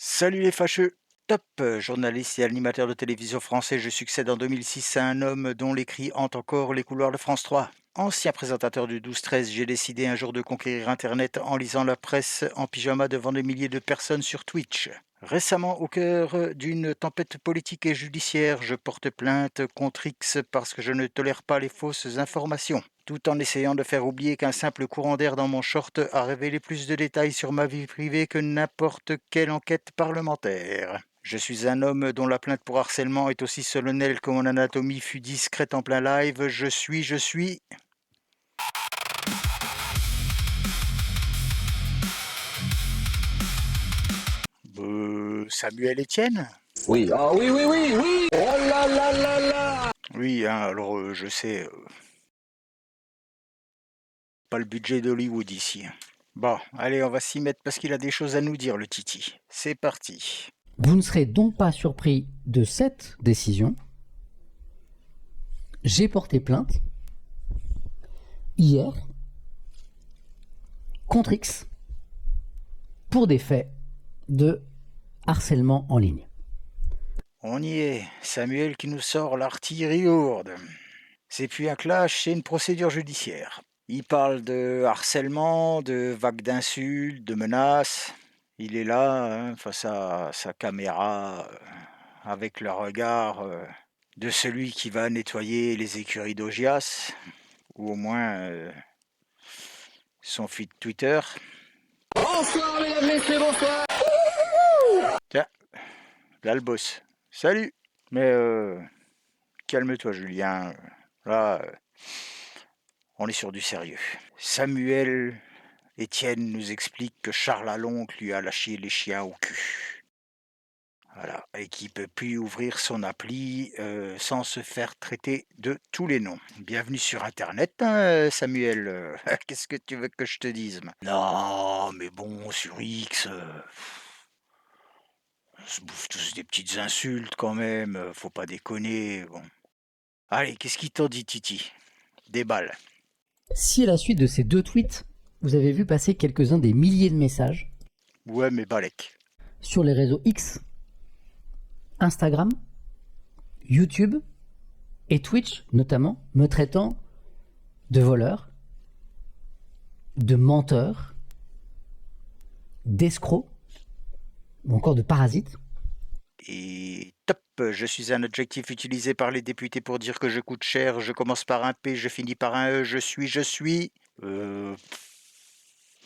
Salut les fâcheux! Top! Journaliste et animateur de télévision français, je succède en 2006 à un homme dont les cris hantent encore les couloirs de France 3. Ancien présentateur du 12-13, j'ai décidé un jour de conquérir Internet en lisant la presse en pyjama devant des milliers de personnes sur Twitch. Récemment, au cœur d'une tempête politique et judiciaire, je porte plainte contre X parce que je ne tolère pas les fausses informations, tout en essayant de faire oublier qu'un simple courant d'air dans mon short a révélé plus de détails sur ma vie privée que n'importe quelle enquête parlementaire. Je suis un homme dont la plainte pour harcèlement est aussi solennelle que mon anatomie fut discrète en plein live. Je suis... Samuel Etienne? Oui, ah oui, oui, oui, oui. Oh là là là là. Oui, hein, alors je sais, pas le budget d'Hollywood ici. Bon, allez, on va s'y mettre parce qu'il a des choses à nous dire, le Titi. C'est parti. Vous ne serez donc pas surpris de cette décision. J'ai porté plainte hier contre X pour des faits de harcèlement en ligne. On y est, Samuel qui nous sort l'artillerie lourde. C'est plus un clash, c'est une procédure judiciaire. Il parle de harcèlement, de vagues d'insultes, de menaces. Il est là, hein, face à sa caméra, avec le regard de celui qui va nettoyer les écuries d'Augias, ou au moins son feed Twitter. Bonsoir, mesdames, messieurs, bonsoir. Tiens, là le boss. Salut. Mais calme-toi, Julien. Là, on est sur du sérieux. Samuel Etienne nous explique que Charles Aloncle lui a lâché les chiens au cul. Voilà, et qu'il ne peut plus ouvrir son appli sans se faire traiter de tous les noms. Bienvenue sur Internet, hein, Samuel. Qu'est-ce que tu veux que je te dise? Non, mais bon, sur X, on se bouffe tous des petites insultes quand même. Faut pas déconner. Bon. Allez, qu'est-ce qu'il t'en dit, Titi? Déballe. Si à la suite de ces deux tweets, vous avez vu passer quelques-uns des milliers de messages Ouais, mais balèque. sur les réseaux X, Instagram, YouTube et Twitch notamment, me traitant de voleur, de menteur, d'escroc ou encore de parasite. Et top, je suis un adjectif utilisé par les députés pour dire que je coûte cher. Je commence par un P, je finis par un E. Je suis...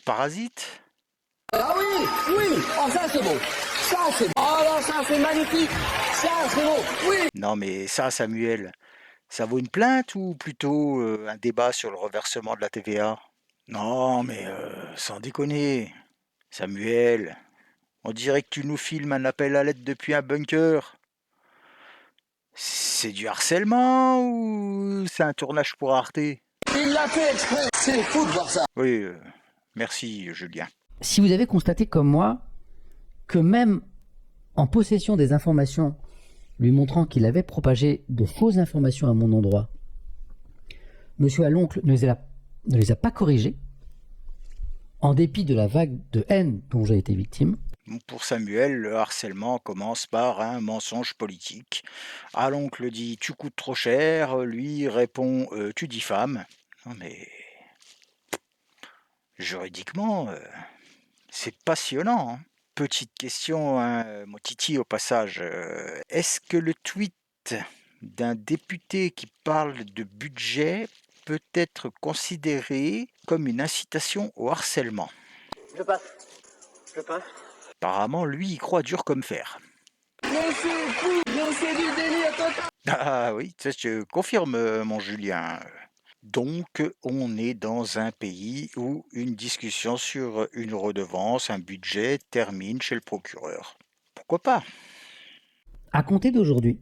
Parasite? Ah oui, oui. Oh, ça c'est beau. Ça c'est beau. Oh là, ça c'est magnifique. Ça c'est beau. Oui. Non mais ça, Samuel, ça vaut une plainte ou plutôt un débat sur le reversement de la TVA? Non mais sans déconner, Samuel, on dirait que tu nous filmes un appel à l'aide depuis un bunker. C'est du harcèlement ou c'est un tournage pour Arte? Il l'a fait exprès. C'est fou de voir ça. Oui, merci Julien. Si vous avez constaté comme moi que même en possession des informations lui montrant qu'il avait propagé de fausses informations à mon endroit, Monsieur Aloncle ne les a pas corrigées, en dépit de la vague de haine dont j'ai été victime. Pour Samuel, le harcèlement commence par un mensonge politique. L'oncle dit tu coûtes trop cher, lui répond tu diffames. Non mais juridiquement, c'est passionnant, hein. Petite question, hein, mon Titi au passage. Est-ce que le tweet d'un député qui parle de budget peut être considéré comme une incitation au harcèlement? Je passe. Je passe. Apparemment, lui, il croit dur comme fer. Mais c'est fou. Mais c'est du délire total. Ah oui, ça, je confirme, mon Julien. Donc, on est dans un pays où une discussion sur une redevance, un budget, termine chez le procureur. Pourquoi pas? À compter d'aujourd'hui,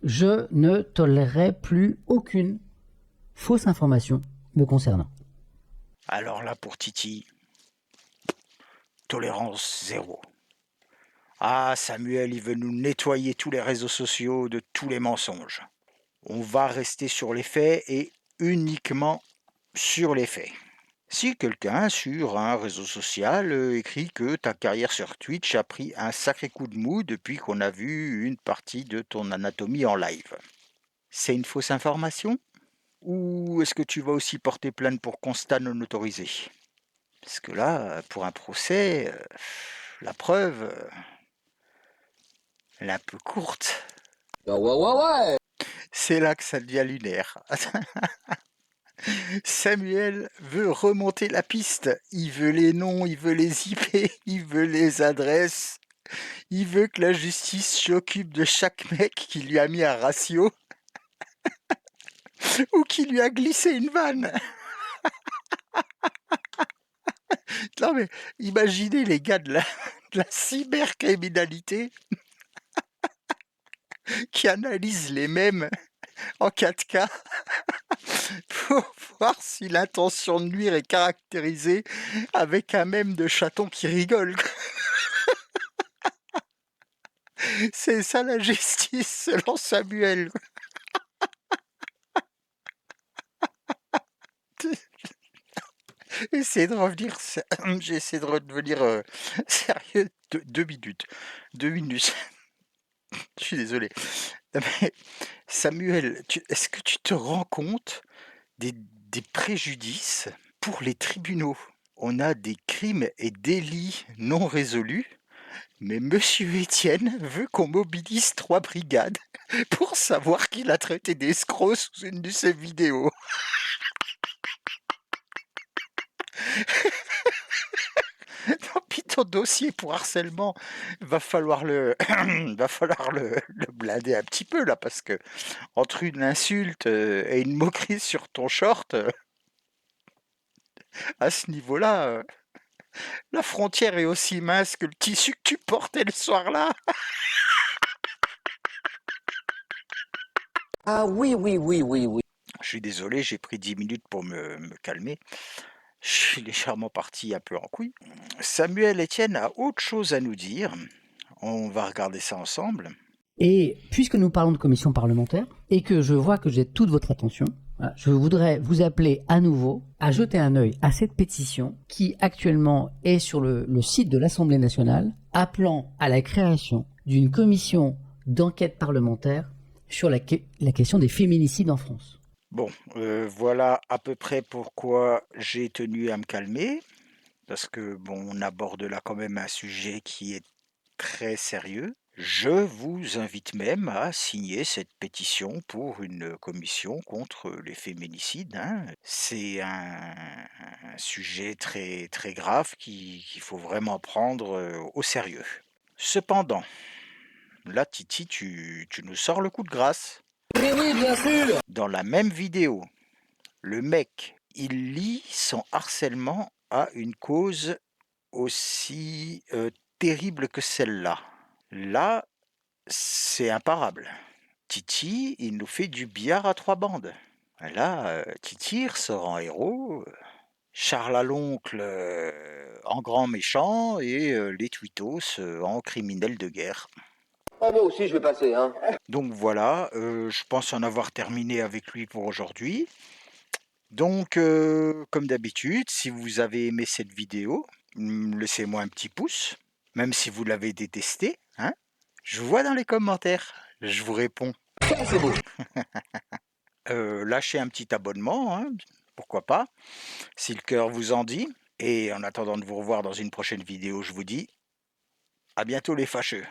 je ne tolérerai plus aucune fausse information me concernant. Alors là, pour Titi, tolérance zéro. Ah, Samuel, il veut nous nettoyer tous les réseaux sociaux de tous les mensonges. On va rester sur les faits et uniquement sur les faits. Si quelqu'un sur un réseau social écrit que ta carrière sur Twitch a pris un sacré coup de mou depuis qu'on a vu une partie de ton anatomie en live. C'est une fausse information? Ou est-ce que tu vas aussi porter plainte pour constat non autorisé? Parce que là, pour un procès, la preuve, elle est un peu courte. Ouais, ouais, ouais. C'est là que ça devient lunaire. Samuel veut remonter la piste. Il veut les noms, il veut les IP, il veut les adresses. Il veut que la justice s'occupe de chaque mec qui lui a mis un ratio ou qui lui a glissé une vanne. Non mais imaginez les gars de la cybercriminalité qui analysent les mèmes en 4K pour voir si l'intention de nuire est caractérisée avec un mème de chaton qui rigole. C'est ça la justice selon Samuel. Essayez de revenir, j'essaie de redevenir sérieux. 2 minutes. 2 minutes. Je suis désolé. Non, mais Samuel, est-ce que tu te rends compte des préjudices pour les tribunaux? On a des crimes et délits non résolus, mais Monsieur Étienne veut qu'on mobilise 3 brigades pour savoir qu'il a traité d'escroc sous une de ses vidéos. Tant pis, ton dossier pour harcèlement, va falloir le blinder un petit peu là, parce que entre une insulte et une moquerie sur ton short, à ce niveau-là, la frontière est aussi mince que le tissu que tu portais le soir-là. Ah oui, oui, oui, oui, oui. Je suis désolé, j'ai pris 10 minutes pour me calmer. Je suis légèrement parti un peu en couille. Samuel Etienne a autre chose à nous dire. On va regarder ça ensemble. Et puisque nous parlons de commission parlementaire et que je vois que j'ai toute votre attention, voilà, je voudrais vous appeler à nouveau à jeter un œil à cette pétition qui actuellement est sur le site de l'Assemblée nationale, appelant à la création d'une commission d'enquête parlementaire sur la question des féminicides en France. Bon, voilà à peu près pourquoi j'ai tenu à me calmer, parce que bon, on aborde là quand même un sujet qui est très sérieux. Je vous invite même à signer cette pétition pour une commission contre les féminicides, hein. C'est un sujet très, très grave qu'il faut vraiment prendre au sérieux. Cependant, là, Titi, tu nous sors le coup de grâce. Mais oui, bien sûr. Dans la même vidéo, le mec, il lie son harcèlement à une cause aussi terrible que celle-là. Là, c'est imparable. Titi, il nous fait du billard à 3 bandes. Là, Titi ressort en héros, Charles à l'oncle en grand méchant et les twittos en criminels de guerre. Oh, moi aussi, je vais passer, hein. Donc voilà, je pense en avoir terminé avec lui pour aujourd'hui. Donc, comme d'habitude, si vous avez aimé cette vidéo, laissez-moi un petit pouce, même si vous l'avez détesté, hein. Je vous vois dans les commentaires, je vous réponds. Ça, c'est beau. Lâchez un petit abonnement, hein, pourquoi pas, si le cœur vous en dit. Et en attendant de vous revoir dans une prochaine vidéo, je vous dis à bientôt les fâcheux.